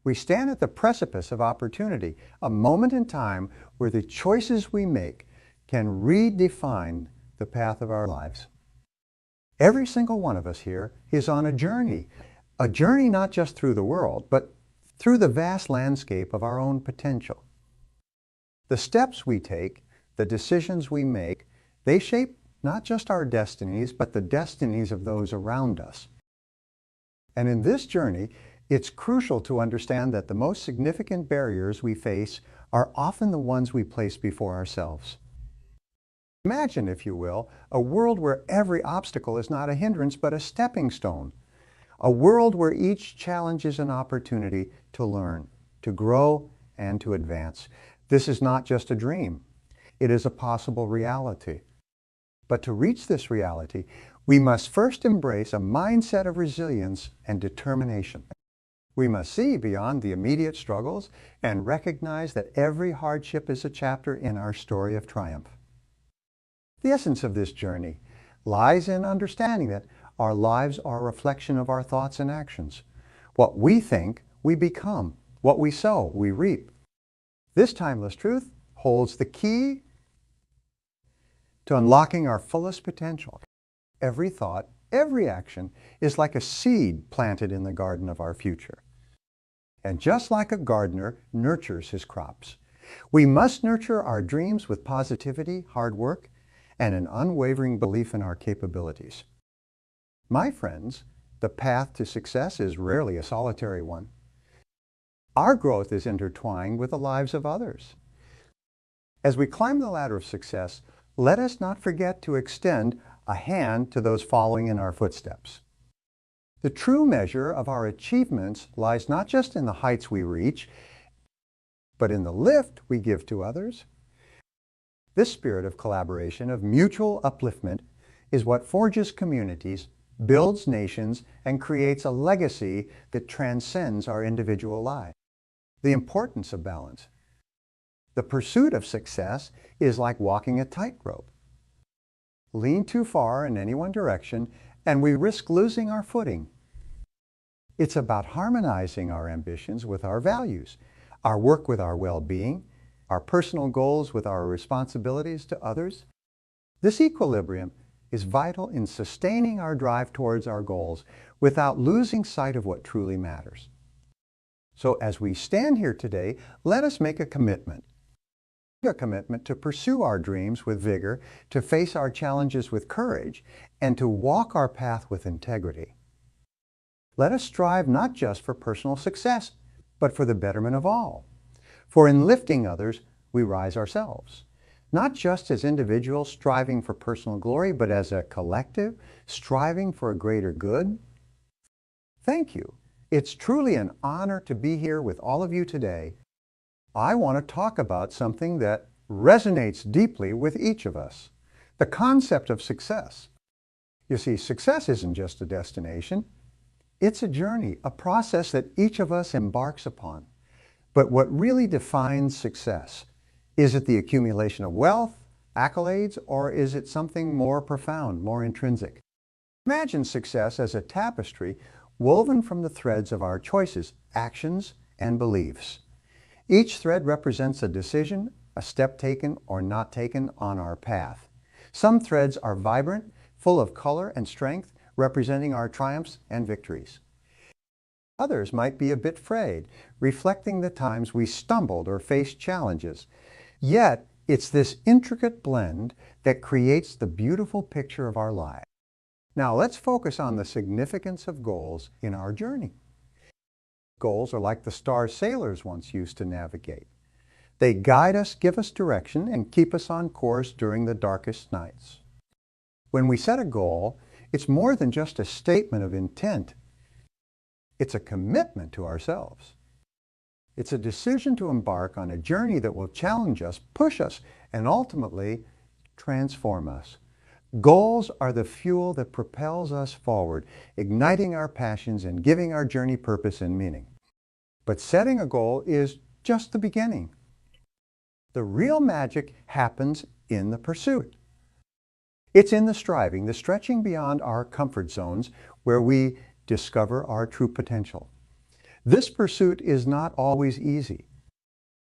We stand at the precipice of opportunity, a moment in time where the choices we make can redefine the path of our lives. Every single one of us here is on a journey not just through the world, but through the vast landscape of our own potential. The steps we take, the decisions we make, they shape not just our destinies, but the destinies of those around us. And in this journey, it's crucial to understand that the most significant barriers we face are often the ones we place before ourselves. Imagine, if you will, a world where every obstacle is not a hindrance but a stepping stone. A world where each challenge is an opportunity to learn, to grow, and to advance. This is not just a dream. It is a possible reality. But to reach this reality, we must first embrace a mindset of resilience and determination. We must see beyond the immediate struggles and recognize that every hardship is a chapter in our story of triumph. The essence of this journey lies in understanding that our lives are a reflection of our thoughts and actions. What we think, we become. What we sow, we reap. This timeless truth holds the key to unlocking our fullest potential. Every thought, every action is like a seed planted in the garden of our future. And just like a gardener nurtures his crops, we must nurture our dreams with positivity, hard work, and an unwavering belief in our capabilities. My friends, the path to success is rarely a solitary one. Our growth is intertwined with the lives of others. As we climb the ladder of success, let us not forget to extend a hand to those following in our footsteps. The true measure of our achievements lies not just in the heights we reach, but in the lift we give to others. This spirit of collaboration, of mutual upliftment, is what forges communities, builds nations, and creates a legacy that transcends our individual lives. The importance of balance. The pursuit of success is like walking a tightrope. Lean too far in any one direction, and we risk losing our footing. It's about harmonizing our ambitions with our values, our work with our well-being, our personal goals with our responsibilities to others. This equilibrium is vital in sustaining our drive towards our goals without losing sight of what truly matters. So as we stand here today, let us make a commitment to pursue our dreams with vigor, to face our challenges with courage, and to walk our path with integrity. Let us strive not just for personal success, but for the betterment of all. For in lifting others, we rise ourselves. Not just as individuals striving for personal glory, but as a collective striving for a greater good. Thank you. It's truly an honor to be here with all of you today. I want to talk about something that resonates deeply with each of us, the concept of success. You see, success isn't just a destination. It's a journey, a process that each of us embarks upon. But what really defines success? Is it the accumulation of wealth, accolades, or is it something more profound, more intrinsic? Imagine success as a tapestry woven from the threads of our choices, actions, and beliefs. Each thread represents a decision, a step taken or not taken on our path. Some threads are vibrant, full of color and strength, representing our triumphs and victories. Others might be a bit frayed, reflecting the times we stumbled or faced challenges. Yet, it's this intricate blend that creates the beautiful picture of our lives. Now, let's focus on the significance of goals in our journey. Goals are like the star sailors once used to navigate. They guide us, give us direction, and keep us on course during the darkest nights. When we set a goal, it's more than just a statement of intent. It's a commitment to ourselves. It's a decision to embark on a journey that will challenge us, push us, and ultimately transform us. Goals are the fuel that propels us forward, igniting our passions and giving our journey purpose and meaning. But setting a goal is just the beginning. The real magic happens in the pursuit. It's in the striving, the stretching beyond our comfort zones, where we discover our true potential. This pursuit is not always easy.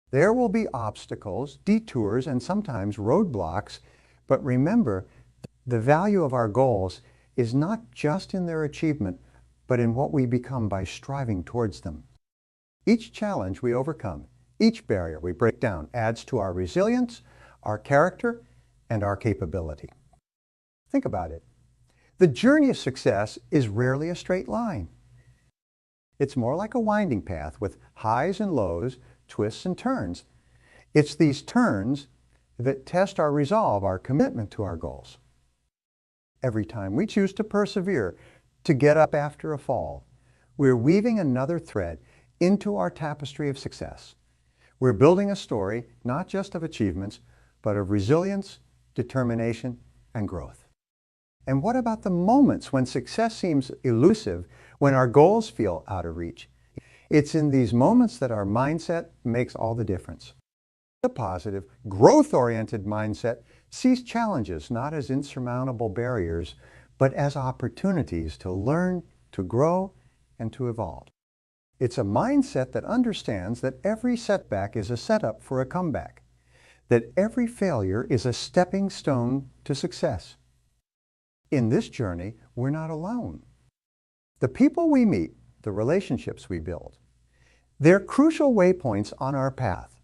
There will be obstacles, detours, and sometimes roadblocks, but remember, the value of our goals is not just in their achievement, but in what we become by striving towards them. Each challenge we overcome, each barrier we break down adds to our resilience, our character, and our capability. Think about it. The journey of success is rarely a straight line. It's more like a winding path with highs and lows, twists and turns. It's these turns that test our resolve, our commitment to our goals. Every time we choose to persevere, to get up after a fall, we're weaving another thread into our tapestry of success. We're building a story not just of achievements, but of resilience, determination, and growth. And what about the moments when success seems elusive, when our goals feel out of reach? It's in these moments that our mindset makes all the difference. The positive, growth-oriented mindset sees challenges not as insurmountable barriers, but as opportunities to learn, to grow, and to evolve. It's a mindset that understands that every setback is a setup for a comeback, that every failure is a stepping stone to success. In this journey, we're not alone. The people we meet, the relationships we build, they're crucial waypoints on our path.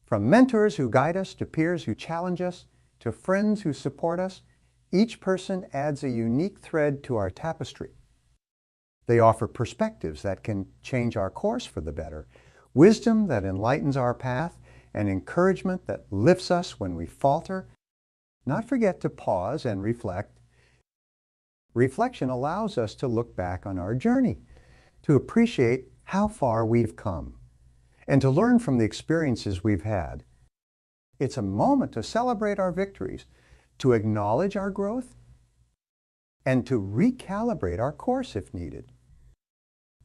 From mentors who guide us, to peers who challenge us, to friends who support us, each person adds a unique thread to our tapestry. They offer perspectives that can change our course for the better, wisdom that enlightens our path, and encouragement that lifts us when we falter. Not forget to pause and reflect. Reflection allows us to look back on our journey, to appreciate how far we've come, and to learn from the experiences we've had. It's a moment to celebrate our victories, to acknowledge our growth, and to recalibrate our course if needed.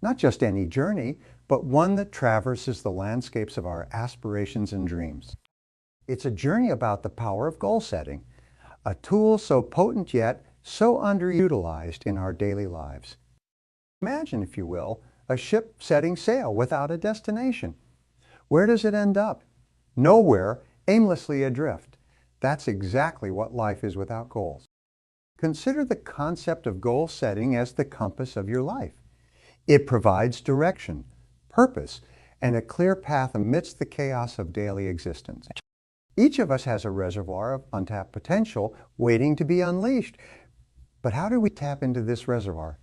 Not just any journey, but one that traverses the landscapes of our aspirations and dreams. It's a journey about the power of goal setting, a tool so potent yet so underutilized in our daily lives. Imagine, if you will, a ship setting sail without a destination. Where does it end up? Nowhere, aimlessly adrift. That's exactly what life is without goals. Consider the concept of goal setting as the compass of your life. It provides direction, purpose, and a clear path amidst the chaos of daily existence. Each of us has a reservoir of untapped potential waiting to be unleashed. But how do we tap into this reservoir?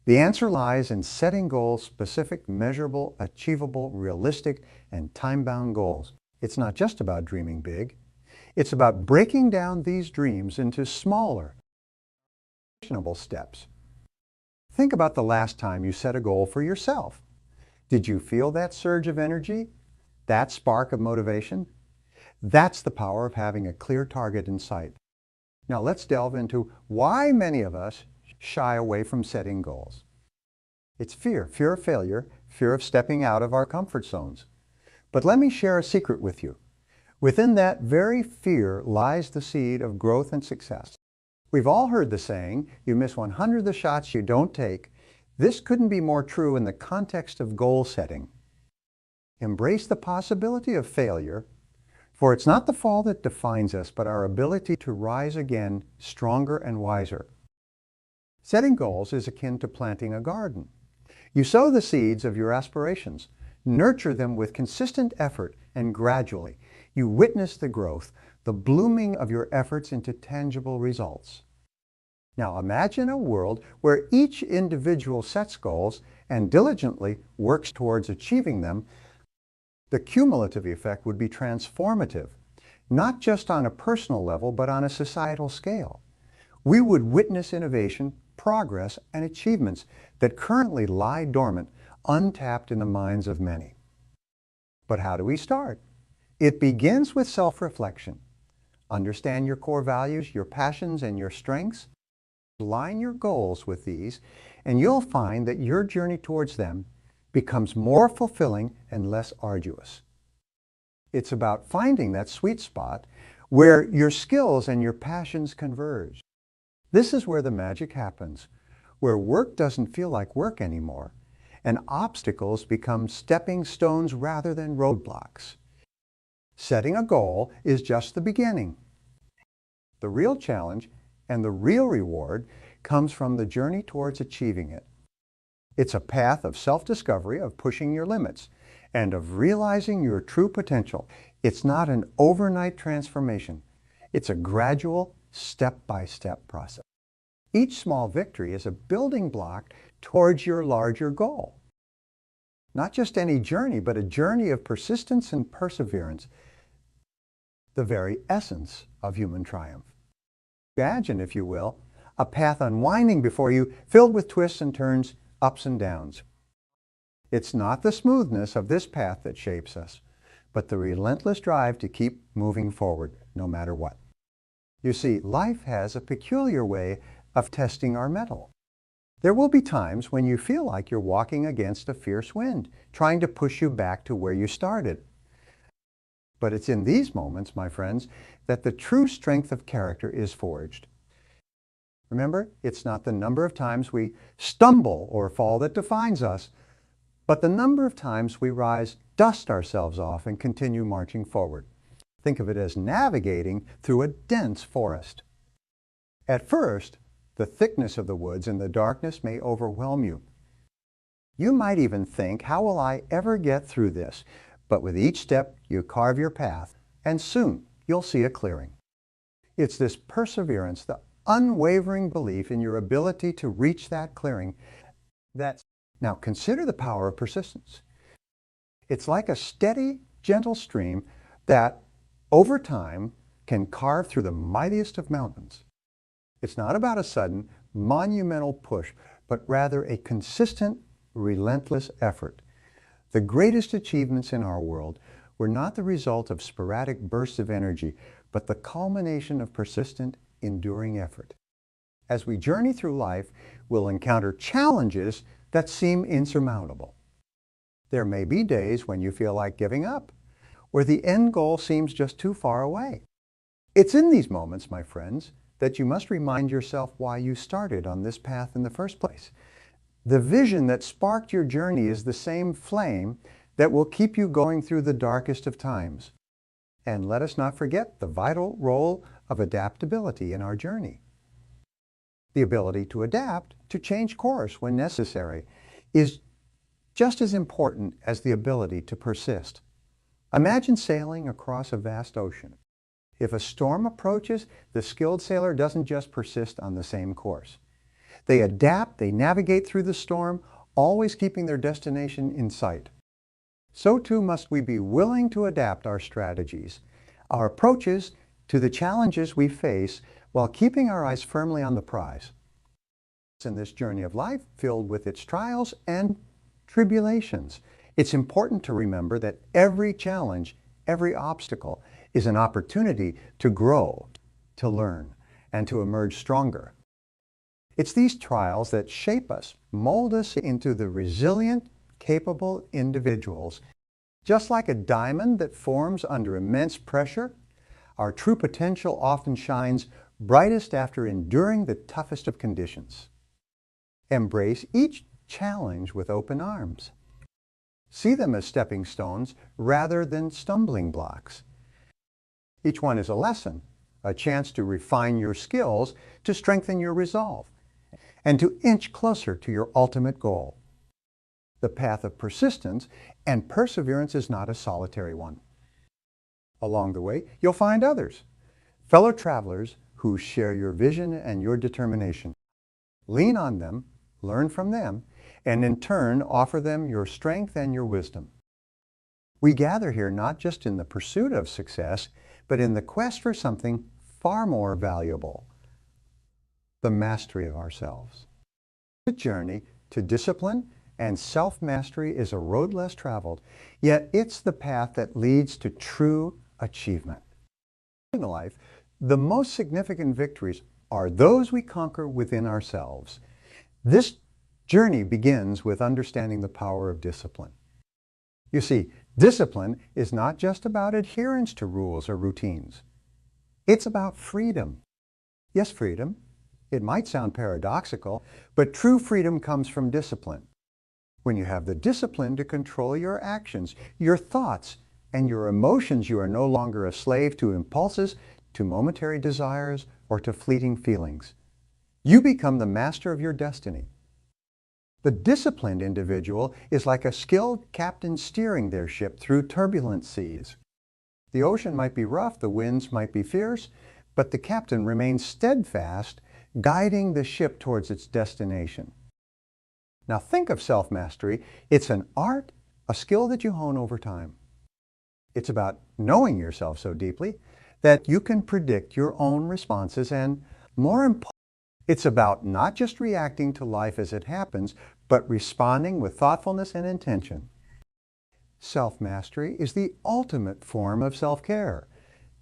The answer lies in setting goals, specific, measurable, achievable, realistic, and time-bound goals. It's not just about dreaming big. It's about breaking down these dreams into smaller, actionable steps. Think about the last time you set a goal for yourself. Did you feel that surge of energy? That spark of motivation? That's the power of having a clear target in sight. Now let's delve into why many of us shy away from setting goals. It's fear of failure, fear of stepping out of our comfort zones. But let me share a secret with you. Within that very fear lies the seed of growth and success. We've all heard the saying, you miss 100 of the shots you don't take. This couldn't be more true in the context of goal setting. Embrace the possibility of failure, for it's not the fall that defines us, but our ability to rise again stronger and wiser. Setting goals is akin to planting a garden. You sow the seeds of your aspirations, nurture them with consistent effort, and gradually you witness the growth, the blooming of your efforts into tangible results. Now imagine a world where each individual sets goals and diligently works towards achieving them. The cumulative effect would be transformative, not just on a personal level, but on a societal scale. We would witness innovation, progress, and achievements that currently lie dormant, untapped in the minds of many. But how do we start? It begins with self-reflection. Understand your core values, your passions, and your strengths. Align your goals with these, and you'll find that your journey towards them becomes more fulfilling and less arduous. It's about finding that sweet spot where your skills and your passions converge. This is where the magic happens, where work doesn't feel like work anymore, and obstacles become stepping stones rather than roadblocks. Setting a goal is just the beginning. The real challenge and the real reward comes from the journey towards achieving it. It's a path of self-discovery, of pushing your limits, and of realizing your true potential. It's not an overnight transformation. It's a gradual, step-by-step process. Each small victory is a building block towards your larger goal. Not just any journey, but a journey of persistence and perseverance, the very essence of human triumph. Imagine, if you will, a path unwinding before you, filled with twists and turns, ups and downs. It's not the smoothness of this path that shapes us, but the relentless drive to keep moving forward, no matter what. You see, life has a peculiar way of testing our mettle. There will be times when you feel like you're walking against a fierce wind, trying to push you back to where you started. But it's in these moments, my friends, that the true strength of character is forged. Remember, it's not the number of times we stumble or fall that defines us, but the number of times we rise, dust ourselves off, and continue marching forward. Think of it as navigating through a dense forest. At first, the thickness of the woods and the darkness may overwhelm you. You might even think, how will I ever get through this? But with each step, you carve your path, and soon you'll see a clearing. It's this perseverance, the unwavering belief in your ability to reach that clearing. Now consider the power of persistence. It's like a steady, gentle stream that, over time, can carve through the mightiest of mountains. It's not about a sudden, monumental push, but rather a consistent, relentless effort. The greatest achievements in our world were not the result of sporadic bursts of energy, but the culmination of persistent, enduring effort. As we journey through life, we'll encounter challenges that seem insurmountable. There may be days when you feel like giving up, or the end goal seems just too far away. It's in these moments, my friends, that you must remind yourself why you started on this path in the first place. The vision that sparked your journey is the same flame that will keep you going through the darkest of times. And let us not forget the vital role of adaptability in our journey. The ability to adapt, to change course when necessary, is just as important as the ability to persist. Imagine sailing across a vast ocean. If a storm approaches, the skilled sailor doesn't just persist on the same course. They adapt, they navigate through the storm, always keeping their destination in sight. So too must we be willing to adapt our strategies, our approaches to the challenges we face, while keeping our eyes firmly on the prize. In this journey of life, filled with its trials and tribulations, it's important to remember that every challenge, every obstacle, is an opportunity to grow, to learn, and to emerge stronger. It's these trials that shape us, mold us into the resilient, capable individuals. Just like a diamond that forms under immense pressure, our true potential often shines brightest after enduring the toughest of conditions. Embrace each challenge with open arms. See them as stepping stones rather than stumbling blocks. Each one is a lesson, a chance to refine your skills, to strengthen your resolve, and to inch closer to your ultimate goal. The path of persistence and perseverance is not a solitary one. Along the way, you'll find others, fellow travelers who share your vision and your determination. Lean on them, learn from them, and in turn offer them your strength and your wisdom. We gather here not just in the pursuit of success, but in the quest for something far more valuable, the mastery of ourselves. The journey to discipline and self-mastery is a road less traveled, yet it's the path that leads to true achievement. In life, the most significant victories are those we conquer within ourselves. This journey begins with understanding the power of discipline. You see, discipline is not just about adherence to rules or routines. It's about freedom. Yes, freedom. It might sound paradoxical, but true freedom comes from discipline. When you have the discipline to control your actions, your thoughts, and your emotions, you are no longer a slave to impulses, to momentary desires, or to fleeting feelings. You become the master of your destiny. The disciplined individual is like a skilled captain steering their ship through turbulent seas. The ocean might be rough, the winds might be fierce, but the captain remains steadfast, guiding the ship towards its destination. Now think of self-mastery. It's an art, a skill that you hone over time. It's about knowing yourself so deeply that you can predict your own responses, and more importantly, it's about not just reacting to life as it happens, but responding with thoughtfulness and intention. Self-mastery is the ultimate form of self-care,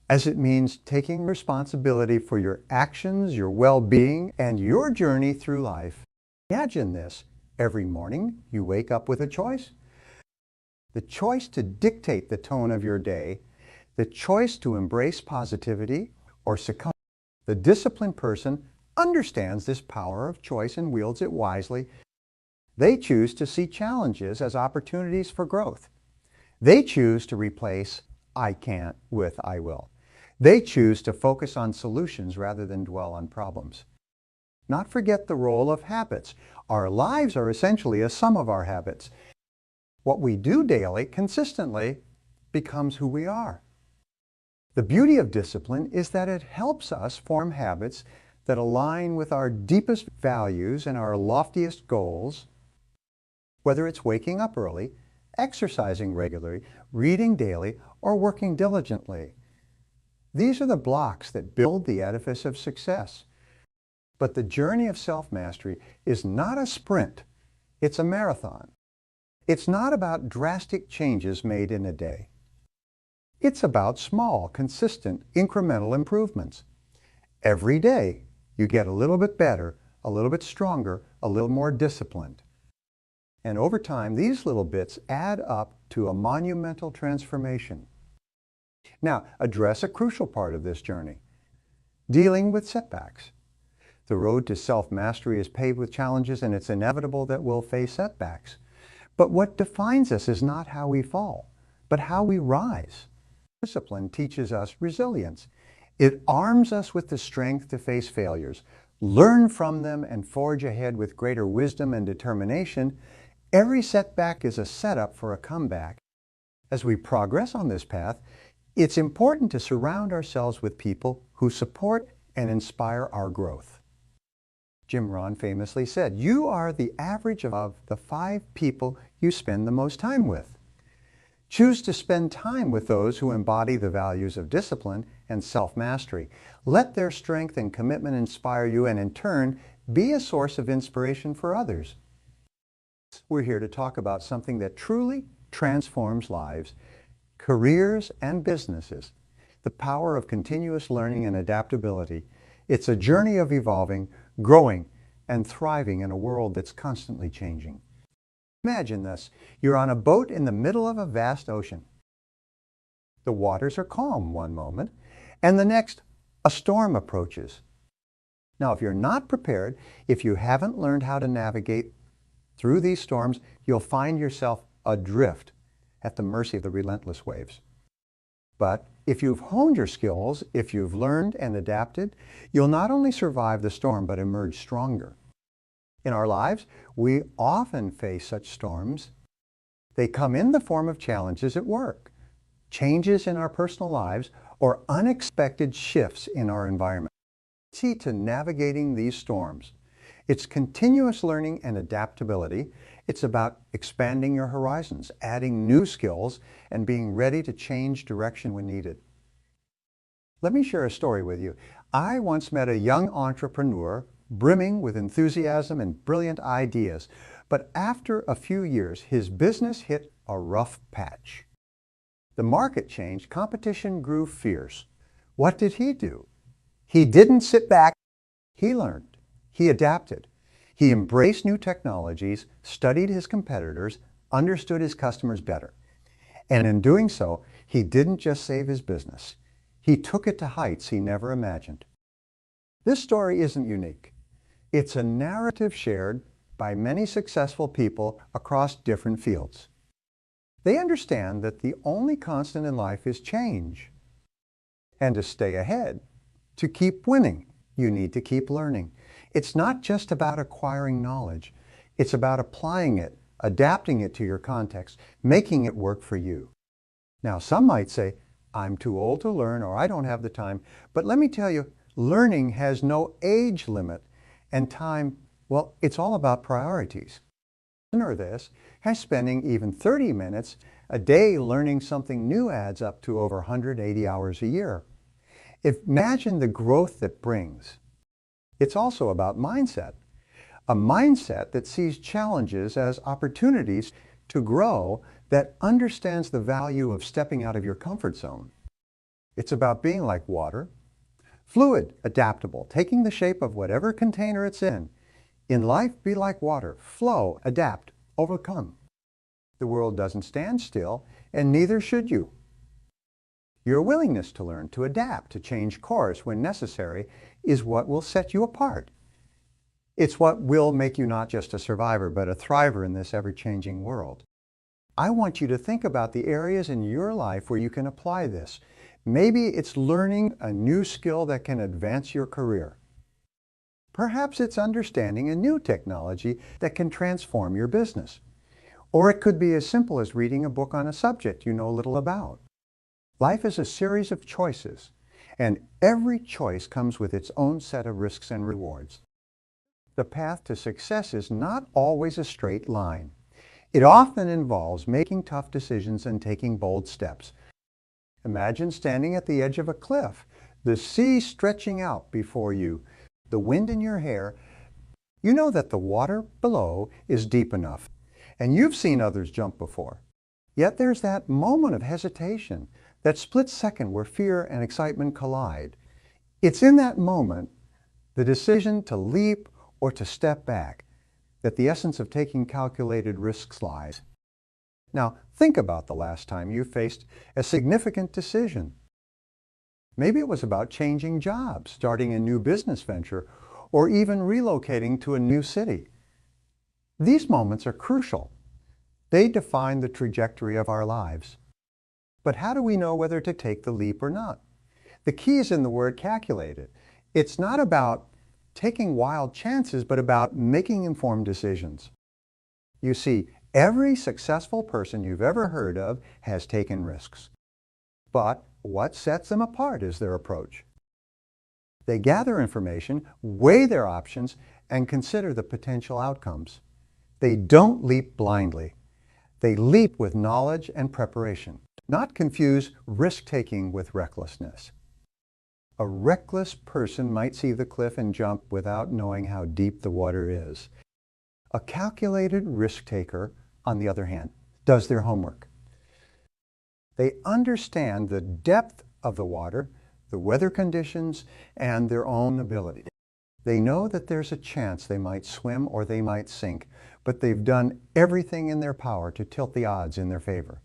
as it means taking responsibility for your actions, your well-being, and your journey through life. Imagine this. Every morning, you wake up with a choice. The choice to dictate the tone of your day, the choice to embrace positivity or succumb. The disciplined person understands this power of choice and wields it wisely. They choose to see challenges as opportunities for growth. They choose to replace "I can't" with "I will." They choose to focus on solutions rather than dwell on problems. Not forget the role of habits. Our lives are essentially a sum of our habits. What we do daily, consistently, becomes who we are. The beauty of discipline is that it helps us form habits that align with our deepest values and our loftiest goals, whether it's waking up early, exercising regularly, reading daily, or working diligently. These are the blocks that build the edifice of success. But the journey of self-mastery is not a sprint, it's a marathon. It's not about drastic changes made in a day. It's about small, consistent, incremental improvements. Every day, you get a little bit better, a little bit stronger, a little more disciplined. And over time, these little bits add up to a monumental transformation. Now, address a crucial part of this journey: dealing with setbacks. The road to self-mastery is paved with challenges, and it's inevitable that we'll face setbacks. But what defines us is not how we fall, but how we rise. Discipline teaches us resilience. It arms us with the strength to face failures, learn from them, and forge ahead with greater wisdom and determination. Every setback is a setup for a comeback. As we progress on this path, it's important to surround ourselves with people who support and inspire our growth. Jim Rohn famously said, "You are the average of the 5 people you spend the most time with." Choose to spend time with those who embody the values of discipline and self-mastery. Let their strength and commitment inspire you, and in turn, be a source of inspiration for others. We're here to talk about something that truly transforms lives, careers, and businesses. The power of continuous learning and adaptability. It's a journey of evolving, growing, and thriving in a world that's constantly changing. Imagine this. You're on a boat in the middle of a vast ocean. The waters are calm one moment, and the next, a storm approaches. Now, if you're not prepared, if you haven't learned how to navigate through these storms, you'll find yourself adrift at the mercy of the relentless waves. But if you've honed your skills, if you've learned and adapted, you'll not only survive the storm, but emerge stronger. In our lives, we often face such storms. They come in the form of challenges at work, changes in our personal lives, or unexpected shifts in our environment. Key to navigating these storms. It's continuous learning and adaptability. It's about expanding your horizons, adding new skills, and being ready to change direction when needed. Let me share a story with you. I once met a young entrepreneur brimming with enthusiasm and brilliant ideas, but after a few years, his business hit a rough patch. The market changed, competition grew fierce. What did he do? He didn't sit back. He learned. He adapted. He embraced new technologies, studied his competitors, understood his customers better. And in doing so, he didn't just save his business. He took it to heights he never imagined. This story isn't unique. It's a narrative shared by many successful people across different fields. They understand that the only constant in life is change. And to stay ahead, to keep winning, you need to keep learning. It's not just about acquiring knowledge. It's about applying it, adapting it to your context, making it work for you. Now, some might say, I'm too old to learn, or I don't have the time. But let me tell you, learning has no age limit, and time, well, it's all about priorities. Or this, has spending even 30 minutes a day learning something new adds up to over 180 hours a year. Imagine the growth that brings. It's also about mindset. A mindset that sees challenges as opportunities to grow, that understands the value of stepping out of your comfort zone. It's about being like water, fluid, adaptable, taking the shape of whatever container it's in. In life, be like water, flow, adapt, overcome. The world doesn't stand still, and neither should you. Your willingness to learn, to adapt, to change course when necessary is what will set you apart. It's what will make you not just a survivor, but a thriver in this ever-changing world. I want you to think about the areas in your life where you can apply this. Maybe it's learning a new skill that can advance your career. Perhaps it's understanding a new technology that can transform your business. Or it could be as simple as reading a book on a subject you know little about. Life is a series of choices, and every choice comes with its own set of risks and rewards. The path to success is not always a straight line. It often involves making tough decisions and taking bold steps. Imagine standing at the edge of a cliff, the sea stretching out before you, the wind in your hair. You know that the water below is deep enough, and you've seen others jump before. Yet there's that moment of hesitation, that split second where fear and excitement collide. It's in that moment, the decision to leap or to step back, that the essence of taking calculated risks lies. Now, think about the last time you faced a significant decision. Maybe it was about changing jobs, starting a new business venture, or even relocating to a new city. These moments are crucial. They define the trajectory of our lives. But how do we know whether to take the leap or not? The key is in the word calculated. It's not about taking wild chances, but about making informed decisions. You see, every successful person you've ever heard of has taken risks. But what sets them apart is their approach. They gather information, weigh their options, and consider the potential outcomes. They don't leap blindly. They leap with knowledge and preparation. Not confuse risk-taking with recklessness. A reckless person might see the cliff and jump without knowing how deep the water is. A calculated risk-taker, on the other hand, does their homework. They understand the depth of the water, the weather conditions, and their own ability. They know that there's a chance they might swim or they might sink, but they've done everything in their power to tilt the odds in their favor.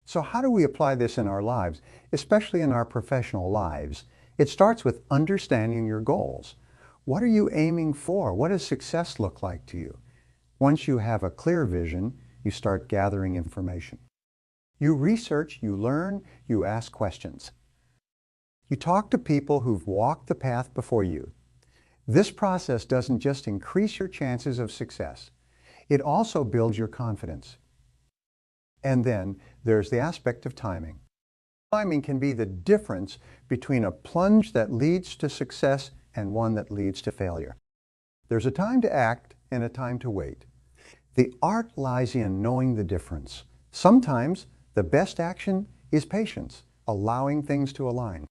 So how do we apply this in our lives, especially in our professional lives? It starts with understanding your goals. What are you aiming for? What does success look like to you? Once you have a clear vision, you start gathering information. You research, you learn, you ask questions. You talk to people who've walked the path before you. This process doesn't just increase your chances of success, it also builds your confidence. And then there's the aspect of timing. Timing can be the difference between a plunge that leads to success and one that leads to failure. There's a time to act and a time to wait. The art lies in knowing the difference. Sometimes the best action is patience, allowing things to align.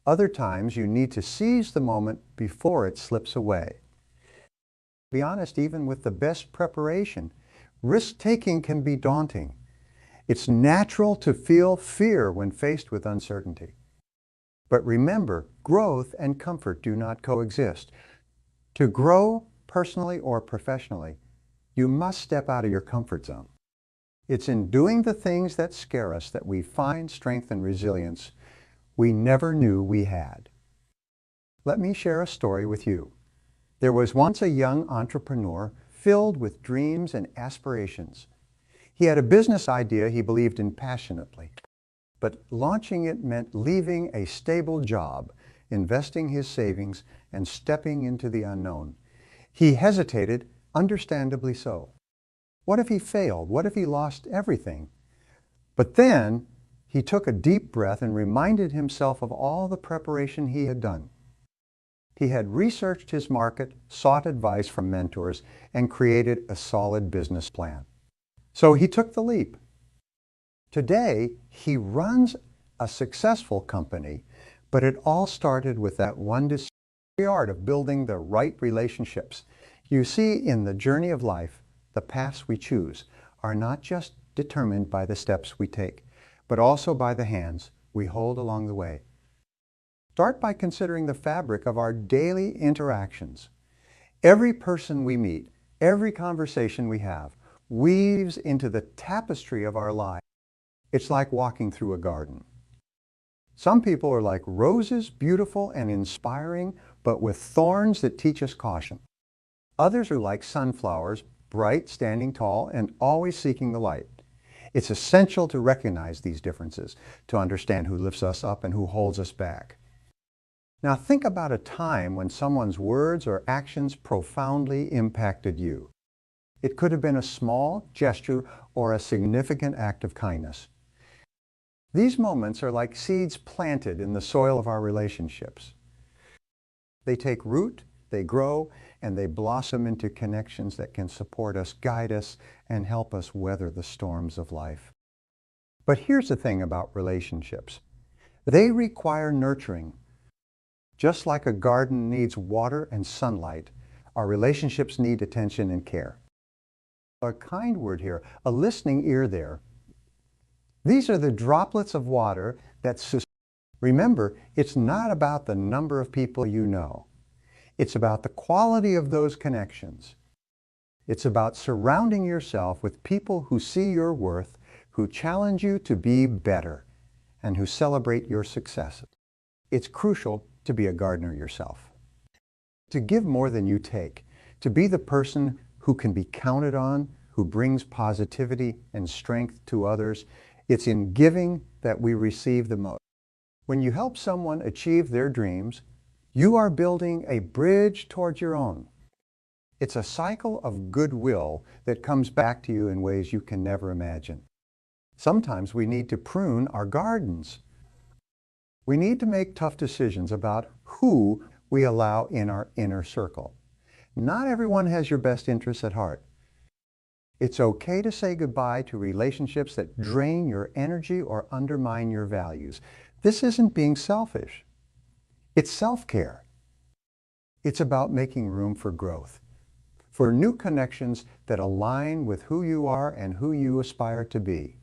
Other times you need to seize the moment before it slips away. To be honest, even with the best preparation, risk-taking can be daunting. It's natural to feel fear when faced with uncertainty. But remember, growth and comfort do not coexist. To grow personally or professionally, you must step out of your comfort zone. It's in doing the things that scare us that we find strength and resilience we never knew we had. Let me share a story with you. There was once a young entrepreneur filled with dreams and aspirations. He had a business idea he believed in passionately, but launching it meant leaving a stable job, investing his savings, and stepping into the unknown. He hesitated, understandably so. What if he failed? What if he lost everything? But then he took a deep breath and reminded himself of all the preparation he had done. He had researched his market, sought advice from mentors, and created a solid business plan. So he took the leap. Today, he runs a successful company, but it all started with that one discovery, the art of building the right relationships. You see, in the journey of life, the paths we choose are not just determined by the steps we take, but also by the hands we hold along the way. Start by considering the fabric of our daily interactions. Every person we meet, every conversation we have, weaves into the tapestry of our lives. It's like walking through a garden. Some people are like roses, beautiful and inspiring, but with thorns that teach us caution. Others are like sunflowers, bright, standing tall, and always seeking the light. It's essential to recognize these differences, to understand who lifts us up and who holds us back. Now think about a time when someone's words or actions profoundly impacted you. It could have been a small gesture or a significant act of kindness. These moments are like seeds planted in the soil of our relationships. They take root, they grow, and they blossom into connections that can support us, guide us, and help us weather the storms of life. But here's the thing about relationships. They require nurturing. Just like a garden needs water and sunlight, our relationships need attention and care. A kind word here, a listening ear there. These are the droplets of water that sustain. Remember, it's not about the number of people you know. It's about the quality of those connections. It's about surrounding yourself with people who see your worth, who challenge you to be better, and who celebrate your successes. It's crucial to be a gardener yourself. To give more than you take, to be the person who can be counted on, who brings positivity and strength to others. It's in giving that we receive the most. When you help someone achieve their dreams, you are building a bridge towards your own. It's a cycle of goodwill that comes back to you in ways you can never imagine. Sometimes we need to prune our gardens. We need to make tough decisions about who we allow in our inner circle. Not everyone has your best interests at heart. It's okay to say goodbye to relationships that drain your energy or undermine your values. This isn't being selfish. It's self-care. It's about making room for growth, for new connections that align with who you are and who you aspire to be.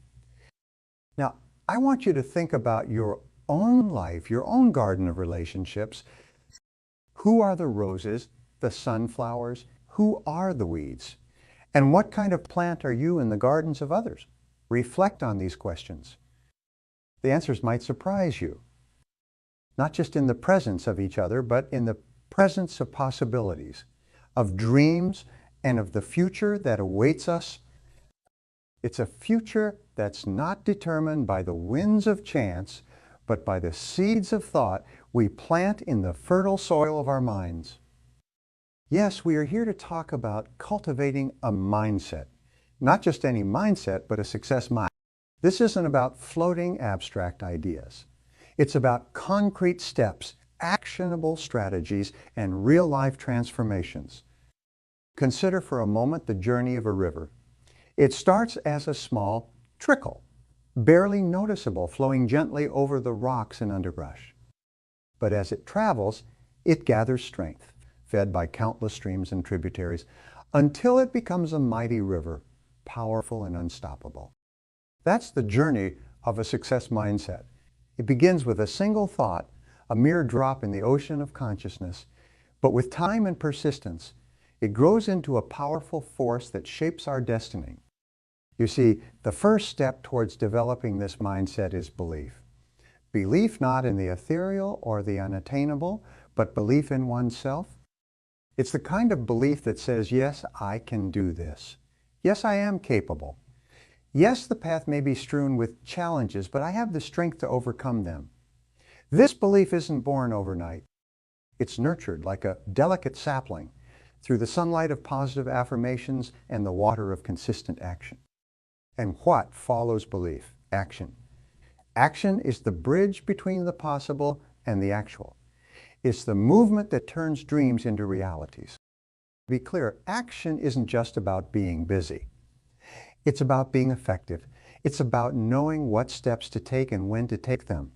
Now, I want you to think about your own life, your own garden of relationships. Who are the roses, the sunflowers? Who are the weeds? And what kind of plant are you in the gardens of others? Reflect on these questions. The answers might surprise you, not just in the presence of each other, but in the presence of possibilities, of dreams, and of the future that awaits us. It's a future that's not determined by the winds of chance, but by the seeds of thought we plant in the fertile soil of our minds. Yes, we are here to talk about cultivating a mindset. Not just any mindset, but a success mindset. This isn't about floating abstract ideas. It's about concrete steps, actionable strategies, and real-life transformations. Consider for a moment the journey of a river. It starts as a small trickle, barely noticeable, flowing gently over the rocks and underbrush. But as it travels, it gathers strength, fed by countless streams and tributaries, until it becomes a mighty river, powerful and unstoppable. That's the journey of a success mindset. It begins with a single thought, a mere drop in the ocean of consciousness, but with time and persistence, it grows into a powerful force that shapes our destiny. You see, the first step towards developing this mindset is belief. Belief not in the ethereal or the unattainable, but belief in oneself. It's the kind of belief that says, yes, I can do this. Yes, I am capable. Yes, the path may be strewn with challenges, but I have the strength to overcome them. This belief isn't born overnight. It's nurtured like a delicate sapling through the sunlight of positive affirmations and the water of consistent action. And what follows belief? Action. Action is the bridge between the possible and the actual. It's the movement that turns dreams into realities. To be clear, action isn't just about being busy. It's about being effective. It's about knowing what steps to take and when to take them.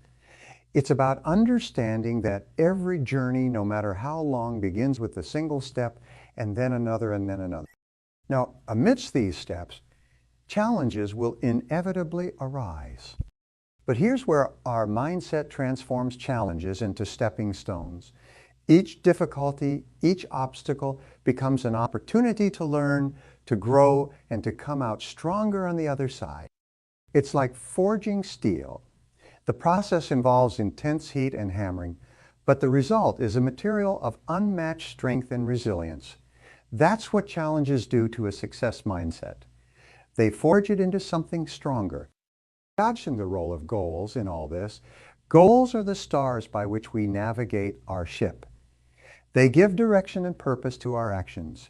It's about understanding that every journey, no matter how long, begins with a single step and then another and then another. Now, amidst these steps, challenges will inevitably arise. But here's where our mindset transforms challenges into stepping stones. Each difficulty, each obstacle becomes an opportunity to learn, to grow, and to come out stronger on the other side. It's like forging steel. The process involves intense heat and hammering, but the result is a material of unmatched strength and resilience. That's what challenges do to a success mindset. They forge it into something stronger. Dodging the role of goals in all this, goals are the stars by which we navigate our ship. They give direction and purpose to our actions.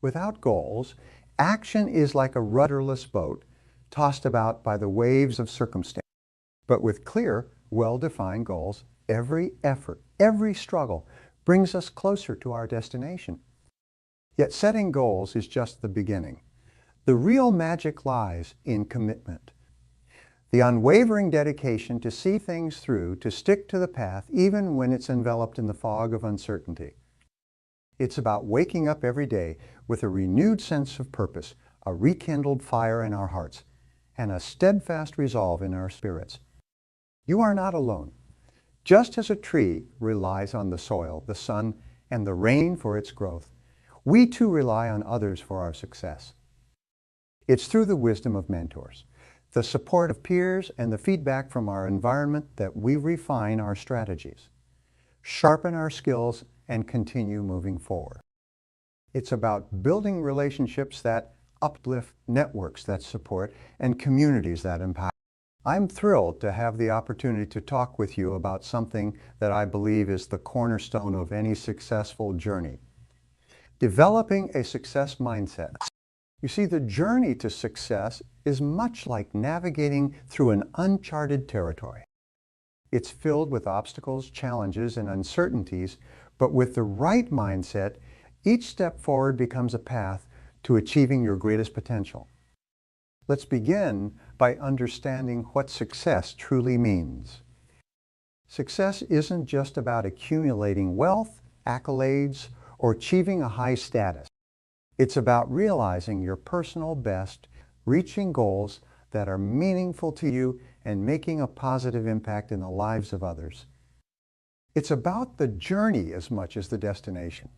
Without goals, action is like a rudderless boat, tossed about by the waves of circumstance. But with clear, well-defined goals, every effort, every struggle brings us closer to our destination. Yet setting goals is just the beginning. The real magic lies in commitment. The unwavering dedication to see things through, to stick to the path, even when it's enveloped in the fog of uncertainty. It's about waking up every day with a renewed sense of purpose, a rekindled fire in our hearts, and a steadfast resolve in our spirits. You are not alone. Just as a tree relies on the soil, the sun, and the rain for its growth, we too rely on others for our success. It's through the wisdom of mentors, the support of peers, and the feedback from our environment that we refine our strategies, sharpen our skills, and continue moving forward. It's about building relationships that uplift, networks that support, and communities that empower. I'm thrilled to have the opportunity to talk with you about something that I believe is the cornerstone of any successful journey. Developing a success mindset. You see, the journey to success is much like navigating through an uncharted territory. It's filled with obstacles, challenges, and uncertainties, but with the right mindset, each step forward becomes a path to achieving your greatest potential. Let's begin by understanding what success truly means. Success isn't just about accumulating wealth, accolades, or achieving a high status. It's about realizing your personal best, reaching goals that are meaningful to you, and making a positive impact in the lives of others. It's about the journey as much as the destination.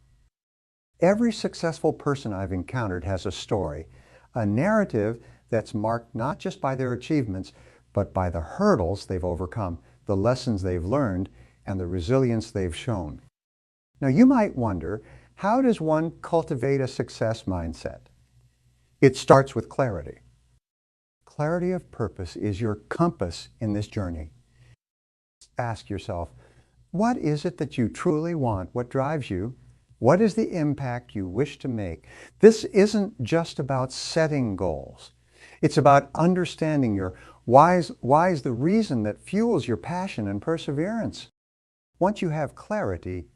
Every successful person I've encountered has a story, a narrative that's marked not just by their achievements, but by the hurdles they've overcome, the lessons they've learned, and the resilience they've shown. Now, you might wonder, how does one cultivate a success mindset? It starts with clarity. Clarity of purpose is your compass in this journey. Ask yourself, what is it that you truly want? What drives you? What is the impact you wish to make? This isn't just about setting goals. It's about understanding your why is the reason that fuels your passion and perseverance. Once you have clarity,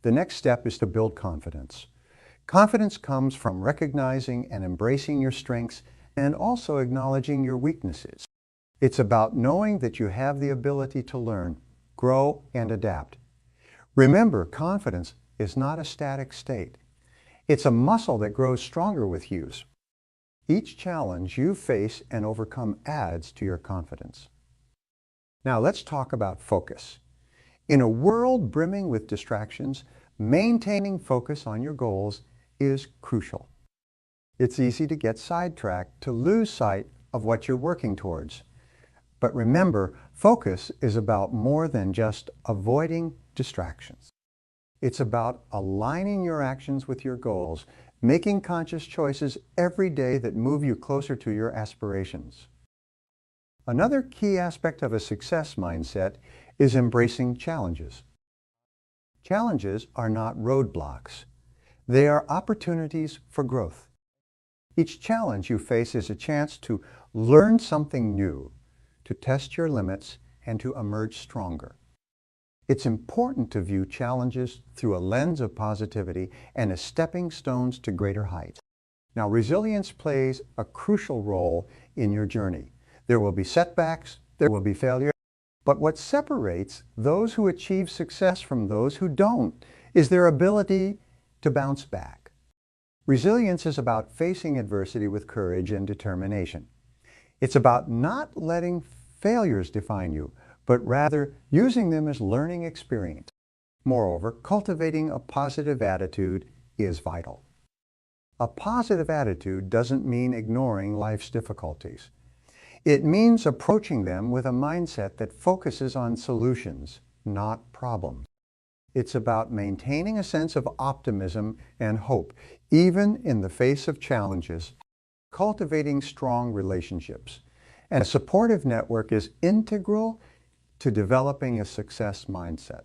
the next step is to build confidence. Confidence comes from recognizing and embracing your strengths and also acknowledging your weaknesses. It's about knowing that you have the ability to learn, grow, and adapt. Remember, confidence is not a static state. It's a muscle that grows stronger with use. Each challenge you face and overcome adds to your confidence. Now let's talk about focus. In a world brimming with distractions, maintaining focus on your goals is crucial. It's easy to get sidetracked, to lose sight of what you're working towards. But remember, focus is about more than just avoiding distractions. It's about aligning your actions with your goals, making conscious choices every day that move you closer to your aspirations. Another key aspect of a success mindset is embracing challenges. Challenges are not roadblocks. They are opportunities for growth. Each challenge you face is a chance to learn something new, to test your limits, and to emerge stronger. It's important to view challenges through a lens of positivity and as stepping stones to greater heights. Now, resilience plays a crucial role in your journey. There will be setbacks, there will be failure, but what separates those who achieve success from those who don't is their ability to bounce back. Resilience is about facing adversity with courage and determination. It's about not letting failures define you, but rather using them as learning experience. Moreover, cultivating a positive attitude is vital. A positive attitude doesn't mean ignoring life's difficulties. It means approaching them with a mindset that focuses on solutions, not problems. It's about maintaining a sense of optimism and hope, even in the face of challenges, cultivating strong relationships. And a supportive network is integral to developing a success mindset.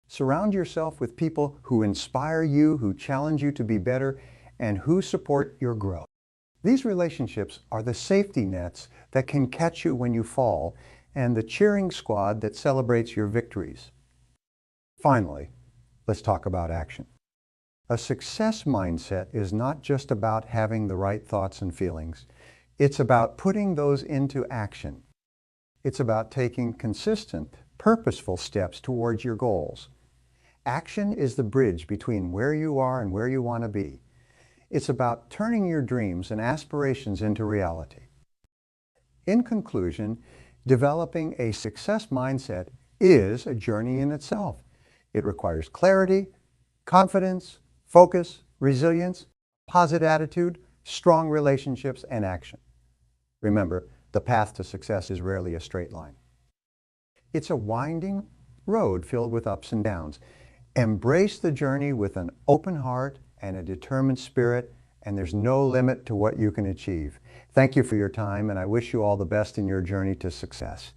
Surround yourself with people who inspire you, who challenge you to be better, and who support your growth. These relationships are the safety nets that can catch you when you fall, and the cheering squad that celebrates your victories. Finally, let's talk about action. A success mindset is not just about having the right thoughts and feelings. It's about putting those into action. It's about taking consistent, purposeful steps towards your goals. Action is the bridge between where you are and where you want to be. It's about turning your dreams and aspirations into reality. In conclusion, developing a success mindset is a journey in itself. It requires clarity, confidence, focus, resilience, positive attitude, strong relationships, and action. Remember, the path to success is rarely a straight line. It's a winding road filled with ups and downs. Embrace the journey with an open heart and a determined spirit, and there's no limit to what you can achieve. Thank you for your time, and I wish you all the best in your journey to success.